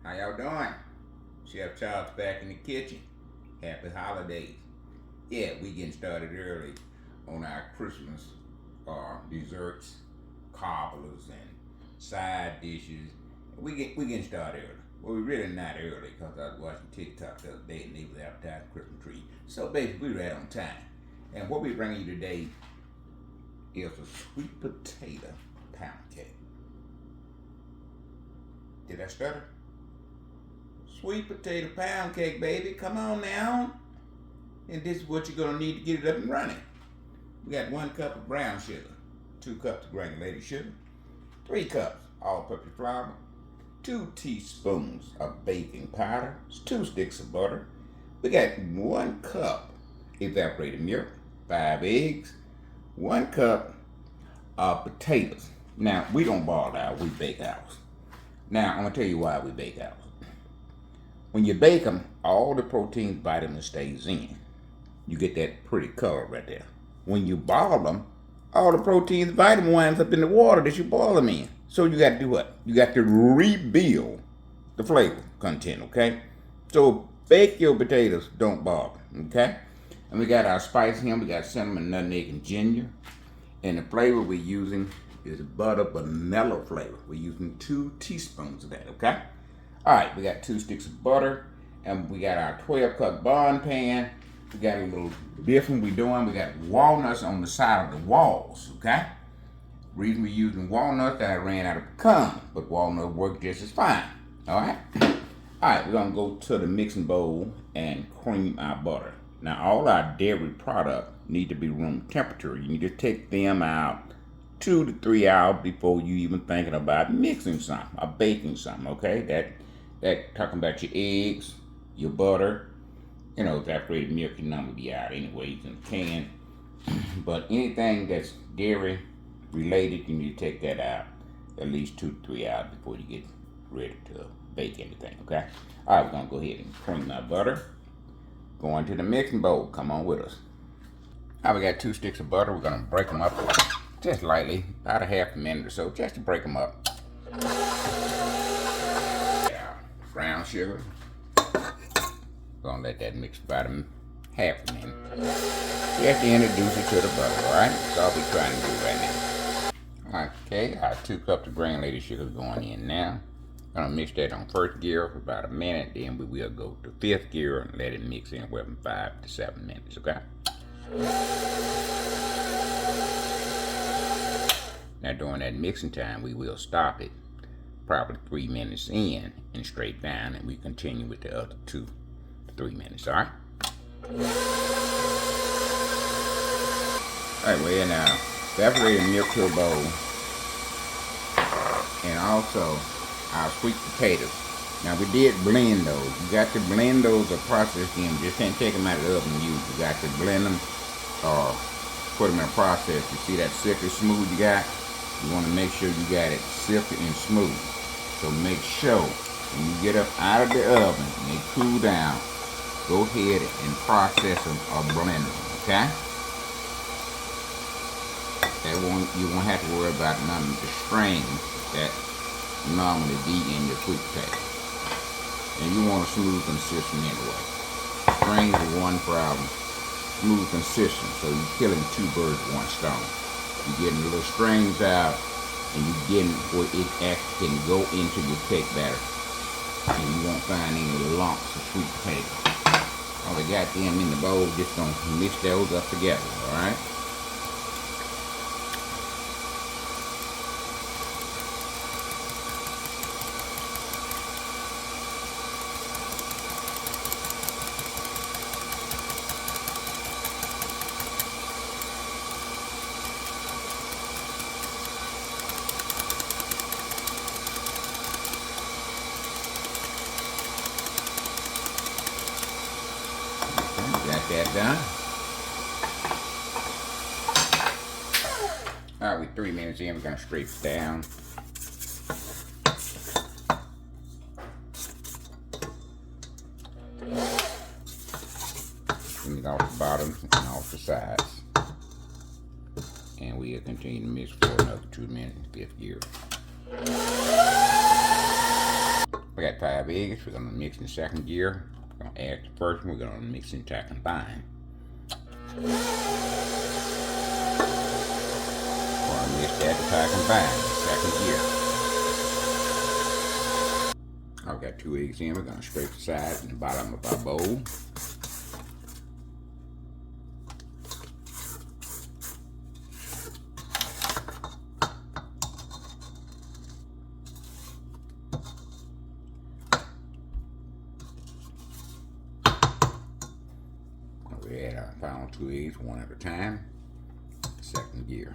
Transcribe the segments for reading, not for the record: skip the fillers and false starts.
How y'all doing? Chef Charles back in the kitchen. Happy holidays. Yeah, we getting started early on our Christmas desserts, cobblers, and side dishes. We getting started early. Well, we're really not early because I was watching TikTok the other day and they was advertising Christmas tree. So basically, we're right on time. And what we're bringing you today is a sweet potato pound cake. Did I stutter? Sweet potato pound cake, baby. Come on now. And this is what you're going to need to get it up and running. We got 1 cup of brown sugar, 2 cups of granulated sugar, 3 cups all-purpose flour, 2 teaspoons of baking powder, 2 sticks of butter. We got 1 cup evaporated milk, 5 eggs, 1 cup of potatoes. Now, we don't boil ours, we bake ours. Now, I'm going to tell you why we bake ours. When you bake them, all the protein vitamins stays in. You get that pretty color right there. When you boil them, all the proteins vitamin winds up in the water that you boil them in. So you got to do what? You got to rebuild the flavor content, okay? So bake your potatoes, don't boil them, okay? And we got our spice here. We got cinnamon, nutmeg, and ginger. And the flavor we're using is butter vanilla flavor. We're using 2 teaspoons of that, okay? All right, we got 2 sticks of butter, and we got our 12-cup bun pan. We got a little different we're doing. We got walnuts on the side of the walls, okay? Reason we're using walnuts, I ran out of pecans, but walnut work just as fine, all right? All right, we're gonna go to the mixing bowl and cream our butter. Now, all our dairy products need to be room temperature. You need to take them out 2 to 3 hours before you even thinking about mixing something or baking something, okay? That talking about your eggs, your butter, you know, evaporated milk, your number be out anyways in the can. But anything that's dairy related, you need to take that out at least 2 to 3 hours before you get ready to bake anything, okay? All right, we're gonna go ahead and cream our butter. Going to the mixing bowl, come on with us. Now we got 2 sticks of butter. We're gonna break them up just lightly, about a half a minute or so, just to break them up. Brown sugar. Gonna let that mix about half a minute. You have to introduce it to the butter, alright? That's all we're trying to do right now. Okay, our 2 cups of granulated sugar going in now. Gonna mix that on 1st gear for about a minute, then we will go to 5th gear and let it mix anywhere from 5 to 7 minutes, okay? Now during that mixing time, we will stop it probably 3 minutes in and straight down, and we continue with the other 2 to 3 minutes, all right? All right, we're in our evaporated milk to a bowl, and also our sweet potatoes. Now we did blend those. You got to blend those or process them. Just can't take them out of the oven and use. You got to blend them or put them in a process. You see that silky smooth you got? You want to make sure you got it silky and smooth. So make sure when you get up out of the oven and they cool down, go ahead and process them or blend them, okay? You won't have to worry about none of the strings that normally be in your sweet potato. And you want a smooth consistent anyway. Strings are one problem. Smooth consistent, so you're killing 2 birds with 1 stone. You're getting the little strings out, and you're getting where it actually can go into your cake batter. And you won't find any lumps of sweet potato. All we got them in the bowl, just gonna mix those up together, alright? Got that done. All right, we're 3 minutes in. We're gonna scrape it down. Clean it off the bottom and off the sides. And we'll continue to mix for another 2 minutes, 5th gear. We got 5 eggs. We're gonna mix in the second gear. We're gonna add the first one. We're gonna mix and combine. We're gonna mix that and combine. Second gear. I've got 2 eggs in. We're gonna scrape the sides and the bottom of our bowl. We add our final 2 eggs one at a time. Second gear.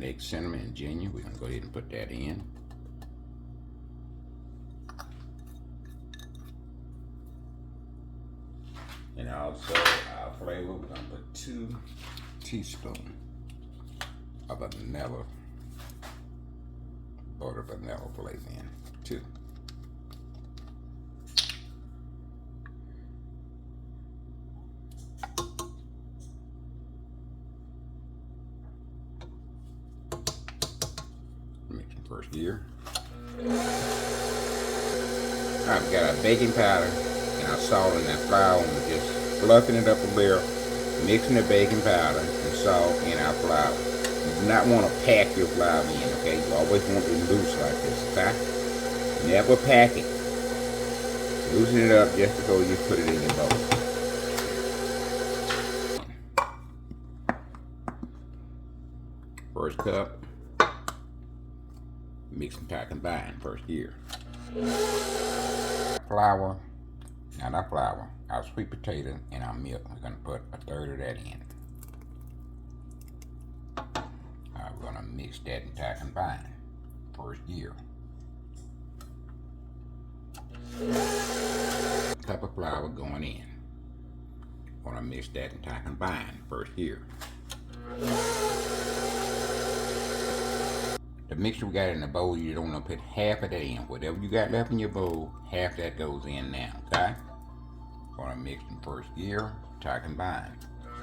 Egg cinnamon and ginger. We're going to go ahead and put that in. And also our flavor, we're going to put 2 teaspoons of vanilla. Butter vanilla flavor in. 2. Mix in first gear. Alright, we got our baking powder and our salt and that flour. And we're just fluffing it up a little, mixing the baking powder and salt in our flour. You do not want to pack your flour in, okay? You always want it loose like this, okay? Never pack it. Loosen it up just before you put it in your bowl. First cup. Mix and combine, first gear. Flour, not our flour, our sweet potato and our milk. We're going to put a third of that in. We're going to mix that and combine, first gear. Cup of flour going in. Going to mix that and combine, first gear. The mixture we got in the bowl, you don't want to put half of that in. Whatever you got left in your bowl, half that goes in now, okay? Going to mix in first gear, combine.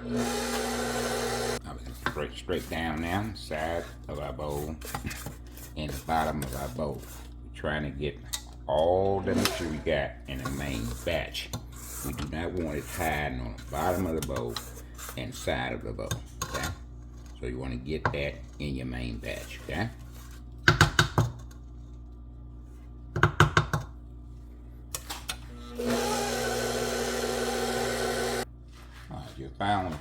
Now we're going to straight down now, the side of our bowl and the bottom of our bowl. We're trying to get all the mixture we got in the main batch. We do not want it hiding on the bottom of the bowl and side of the bowl, okay? So you want to get that in your main batch, okay? Alright, you found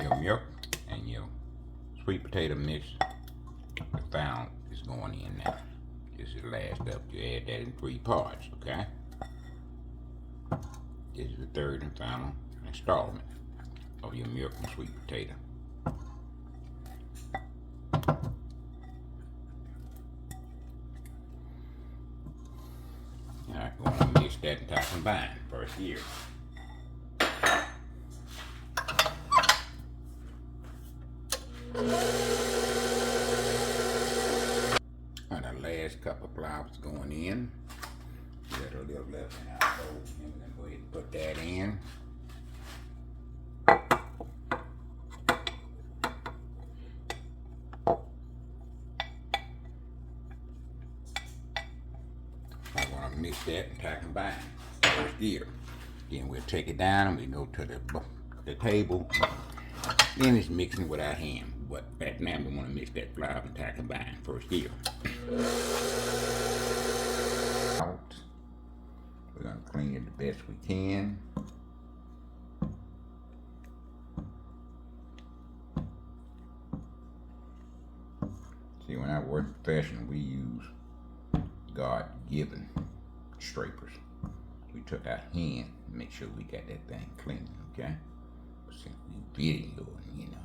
your milk and your sweet potato mix. The found is going in now. This is the last up. You add that in 3 parts, okay? This is the third and final installment of your milk and sweet potato. Alright, we're going to mix that and combine first gear. Alright, our last cup of flour is going in. We got a little left in our bowl, and we're going to go ahead and put that in. Mix that and combine first gear. Then we'll take it down and we go to the table. Then it's mixing with our hand. But right now we want to mix that flour and combine first gear. Out. We're going to clean it the best we can. See, when I work professional, we use God-given scrapers. We took our hand and make sure we got that thing clean, okay? But since we video, you know,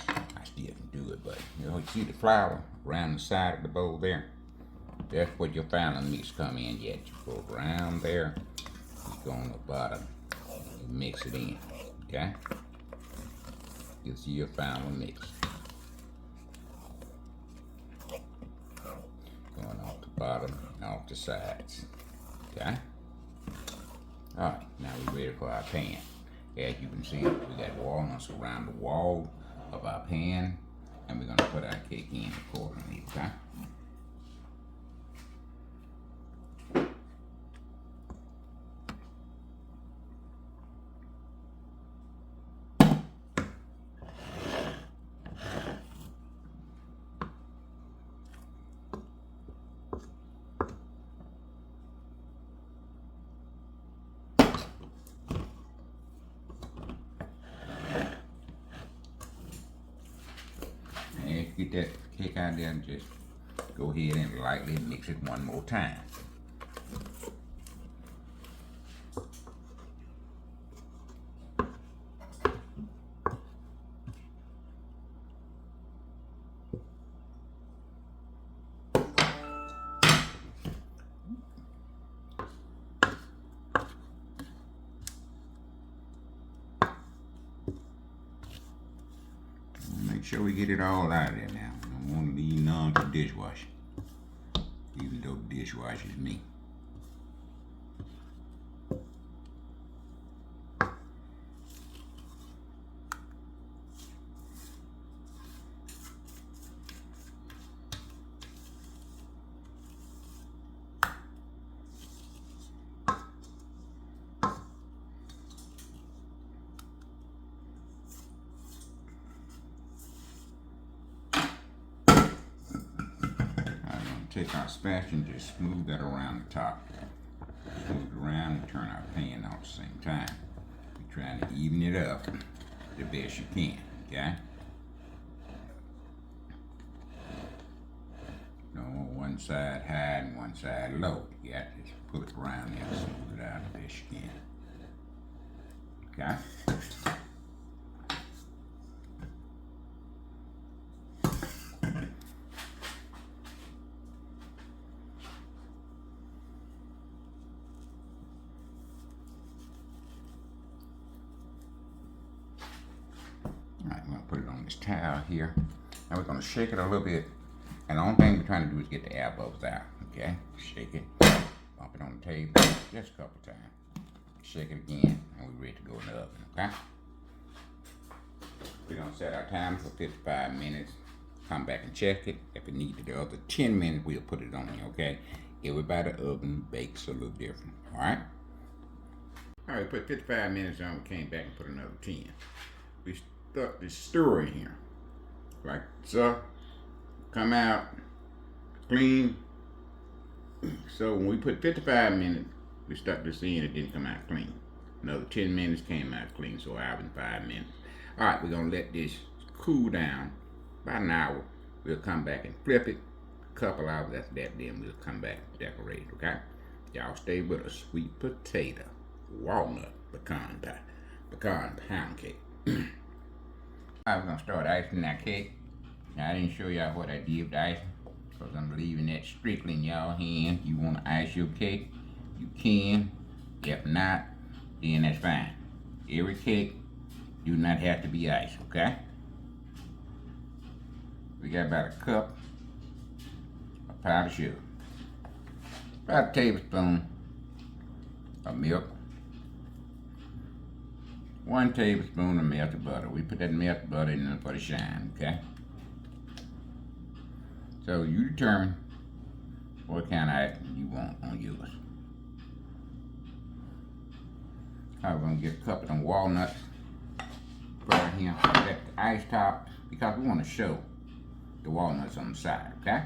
I still can do it, but you know, you see the flour around the side of the bowl there? That's what your final mix come in yet. You go around there, you go on the bottom, you mix it in, okay? You'll see your final mix. Going off the bottom and off the sides, okay? Alright, now we're ready for our pan. As you can see, we got walnuts around the wall of our pan, and we're gonna put our cake in accordingly, okay? Get that cake out there and just go ahead and lightly mix it one more time. Make sure we get it all out of there now. I don't want to leave none for dishwasher, even though the dishwasher is me. Take our spatula and just smooth that around the top. Smooth it around and turn our pan on at the same time. We're trying to even it up the best you can, okay? You don't want one side high and one side low. You got to just pull it around there and smooth it out the best you can. Okay? Alright, I'm going to put it on this towel here. Now we're going to shake it a little bit. And the only thing we're trying to do is get the air bubbles out. Okay? Shake it. Bump it on the table just a couple times. Shake it again. And we're ready to go in the oven. Okay? We're going to set our timer for 55 minutes. Come back and check it. If it needs the other 10 minutes, we'll put it on here. Okay? Everybody's oven bakes a little different. Alright? Alright, we put 55 minutes on. We came back and put another 10. We stuck this stir in here like so, come out clean. So when we put 55 minutes, we stuck this in, it didn't come out clean. Another 10 minutes came out clean, so hour and 5 minutes. All right, we're gonna let this cool down about an hour. We'll come back and flip it a couple hours after that, then we'll come back and decorate it, okay? Y'all stay with us. Sweet potato, walnut, pecan pound cake. I was gonna start icing that cake. Now I didn't show y'all what I did with the icing, because I'm leaving that strictly in y'all hands. You wanna ice your cake, you can. If not, then that's fine. Every cake do not have to be iced, okay? We got about a cup of powdered sugar, about a tablespoon of milk, 1 tablespoon of melted butter. We put that melted butter in there for the shine, okay? So you determine what kind of icing you want on yours. All right, we're gonna get a couple of them walnuts. Put it here, put that the ice top, because we want to show the walnuts on the side, okay?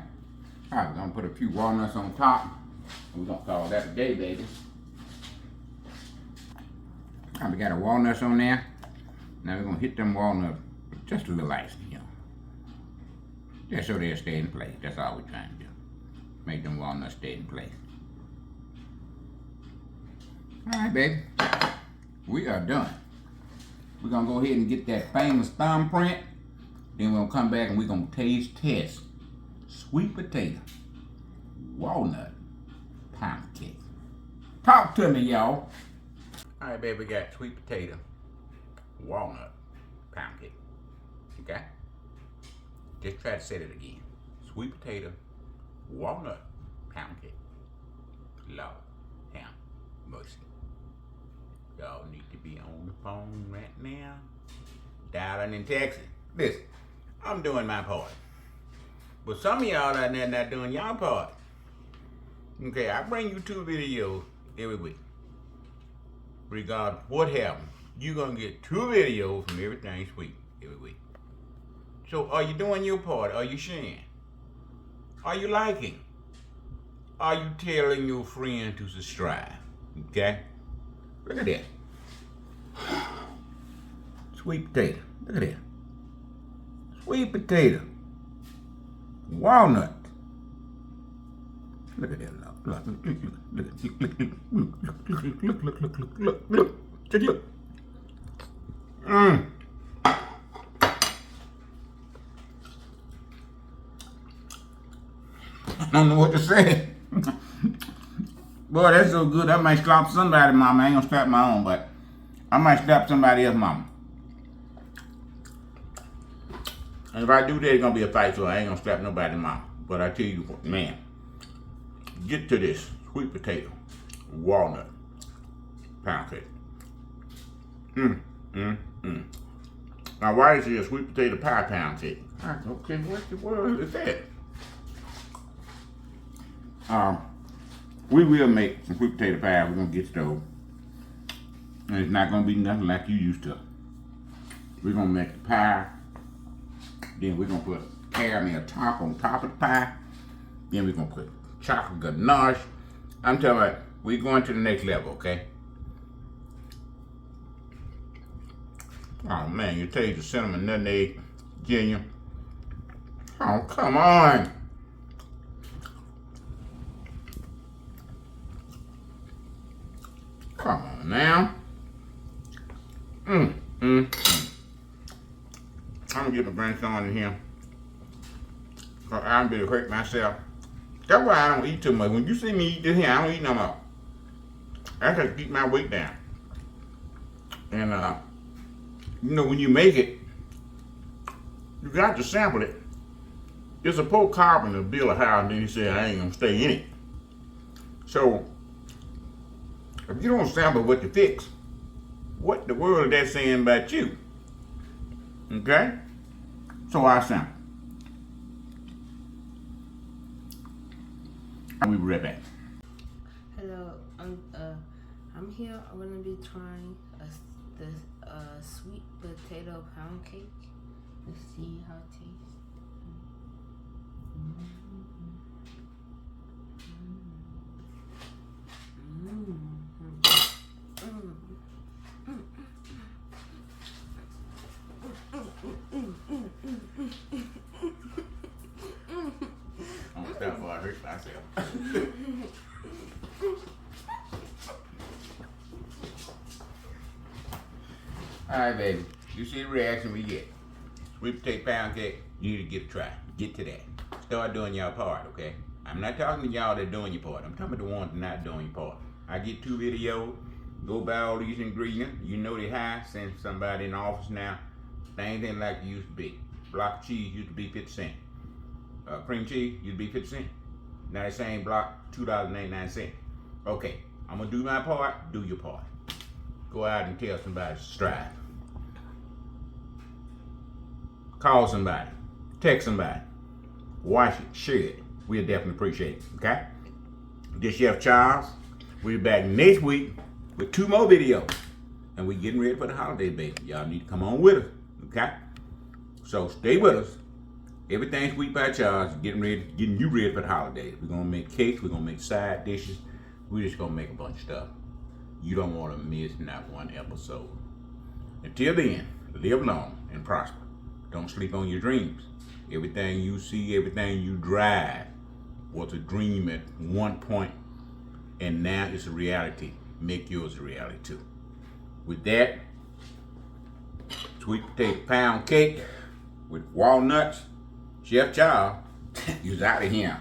All right, we're gonna put a few walnuts on top. We're gonna call that a day, baby. All right, we got our walnuts on there. Now we're gonna hit them walnuts with just a little icing, you know. Just so they'll stay in place. That's all we're trying to do. Make them walnuts stay in place. All right, baby. We are done. We're gonna go ahead and get that famous thumbprint. Then we're gonna come back and we're gonna taste test sweet potato, walnut, pound cake. Talk to me, y'all. All right, baby, we got sweet potato, walnut, pound cake. Okay? Just try to say it again. Sweet potato, walnut, pound cake. Lord, ham, mercy. Y'all need to be on the phone right now. Dialing and texting. Listen, I'm doing my part. But some of y'all out there not doing y'all part. Okay, I bring you 2 videos every week. Regardless of what happens, you're going to get 2 videos from Everything Sweet every week. So are you doing your part? Are you sharing? Are you liking? Are you telling your friend to subscribe? Okay? Look at that. Sweet potato. Look at that. Sweet potato. Walnut. Look at that. Look. Take a look. I don't know what to say. Boy, that's so good. I might slap somebody, mama. I ain't gonna slap my own, but I might slap somebody else, mama. And if I do that, it's gonna be a fight, so I ain't gonna slap nobody, mama. But I tell you what, man, get to this sweet potato, walnut, pound cake. Now, why is it a sweet potato pie pound cake? Okay, what the world is that? We will make some sweet potato pie. We're gonna get stove, and it's not gonna be nothing like you used to. We're gonna make the pie, then we're gonna put caramel top on top of the pie, then we're gonna put chocolate ganache. I'm telling you, we're going to the next level, okay? Oh man, you taste the cinnamon, nutmeg, ginger. Oh, come on. Come on now. I'm gonna get my grandson in here. Cause I'm gonna hurt myself. That's why I don't eat too much. When you see me eat this here, I don't eat no more. I just keep my weight down. And you know, when you make it, you got to sample it. It's a poor carpenter build a house and then he said, I ain't gonna stay in it. So, if you don't sample what you fix, what the world is that saying about you? Okay? So I sample. We'll be right back. Hello, I'm here. I'm gonna be trying the sweet potato pound cake. Let's see how it tastes. I'm gonna stop before I hurt myself. Alright, baby. You see the reaction we get. Sweet potato pound cake, you need to get a try. Get to that. Start doing your part, okay? I'm not talking to y'all that doing your part. I'm talking to the ones that not doing your part. I get 2 videos, go buy all these ingredients. You know they high, send somebody in the office now. Things ain't like it used to be. Block of cheese used to be 50 cents. Cream cheese used to be 50 cents. Now that same block, $2.99. Okay, I'm gonna do my part, do your part. Go out and tell somebody to strive. Call somebody, text somebody, watch it, share it. We'll definitely appreciate it, okay? This Chef Charles. We'll be back next week with 2 more videos. And we're getting ready for the holiday, baby. Y'all need to come on with us, okay? So stay with us. Everything Sweet by Charles, getting you ready for the holidays. We're gonna make cakes, we're gonna make side dishes. We're just gonna make a bunch of stuff. You don't wanna miss not one episode. Until then, live long and prosper. Don't sleep on your dreams. Everything you see, everything you drive was a dream at one point, and now it's a reality. Make yours a reality too. With that, sweet potato pound cake with walnuts, Chef Charles is out of here.